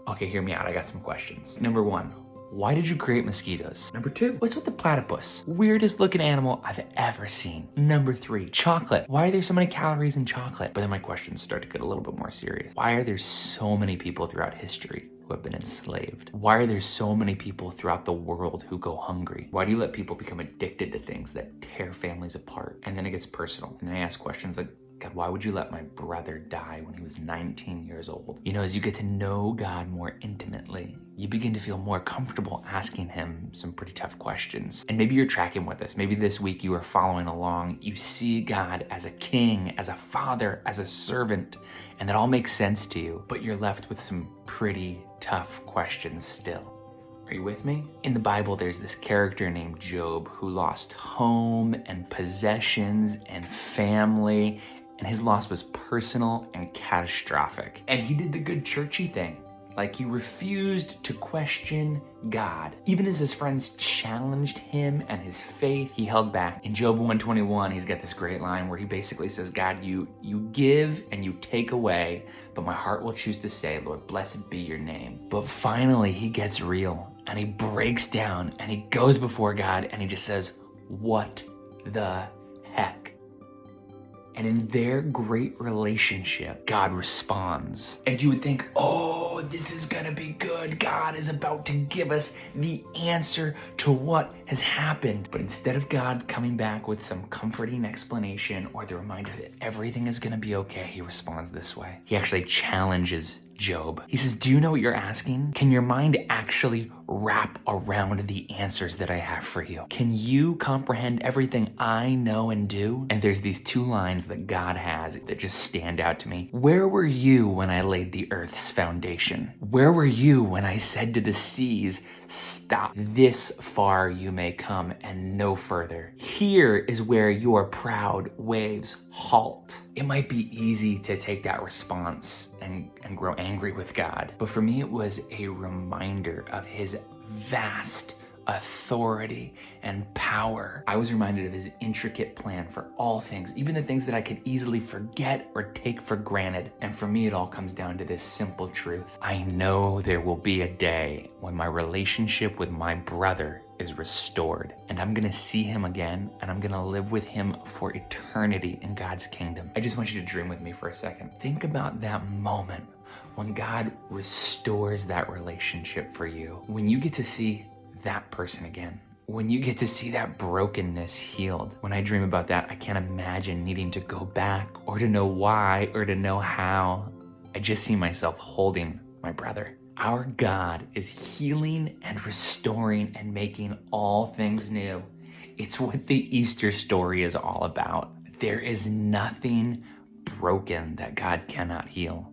Okay, hear me out. I got some questions. Number one, why did you create mosquitoes? Number two, what's with the platypus? Weirdest looking animal I've ever seen. Number three, chocolate. Why are there so many calories in chocolate? But then my questions start to get a little bit more serious. Why are there so many people throughout history who have been enslaved? Why are there so many people throughout the world who go hungry? Why do you let people become addicted to things that tear families apart? And then it gets personal. And then I ask questions like, God, why would you let my brother die when he was 19 years old? You know, as you get to know God more intimately, you begin to feel more comfortable asking him some pretty tough questions. And maybe you're tracking with this. Maybe this week you are following along. You see God as a king, as a father, as a servant, and that all makes sense to you, but you're left with some pretty tough questions still. Are you with me? In the Bible, there's this character named Job who lost home and possessions and family, and his loss was personal and catastrophic. And he did the good churchy thing. Like, he refused to question God. Even as his friends challenged him and his faith, he held back. In Job 121, he's got this great line where he basically says, God, you give and you take away, but my heart will choose to say, Lord, blessed be your name. But finally, he gets real and he breaks down and he goes before God and he just says, what the heck? And in their great relationship, God responds. And you would think, oh, this is gonna be good. God is about to give us the answer to what has happened. But instead of God coming back with some comforting explanation or the reminder that everything is gonna be okay, he responds this way. He actually challenges Job. He says, do you know what you're asking? Can your mind actually wrap around the answers that I have for you? Can you comprehend everything I know and do? And there's these two lines that God has that just stand out to me. Where were you when I laid the earth's foundation? Where were you when I said to the seas, stop, this far you may come and no further? Here is where your proud waves halt. It might be easy to take that response and grow angry with God, but for me it was a reminder of his vast authority and power. I was reminded of his intricate plan for all things, even the things that I could easily forget or take for granted. And for me, it all comes down to this simple truth. I know there will be a day when my relationship with my brother is restored, and I'm gonna see him again, and I'm gonna live with him for eternity in God's kingdom. I just want you to dream with me for a second. Think about that moment when God restores that relationship for you, when you get to see that person again, when you get to see that brokenness healed. When I dream about that, I can't imagine needing to go back or to know why or to know how. I just see myself holding my brother. Our God is healing and restoring and making all things new. It's what the Easter story is all about. There is nothing broken that God cannot heal.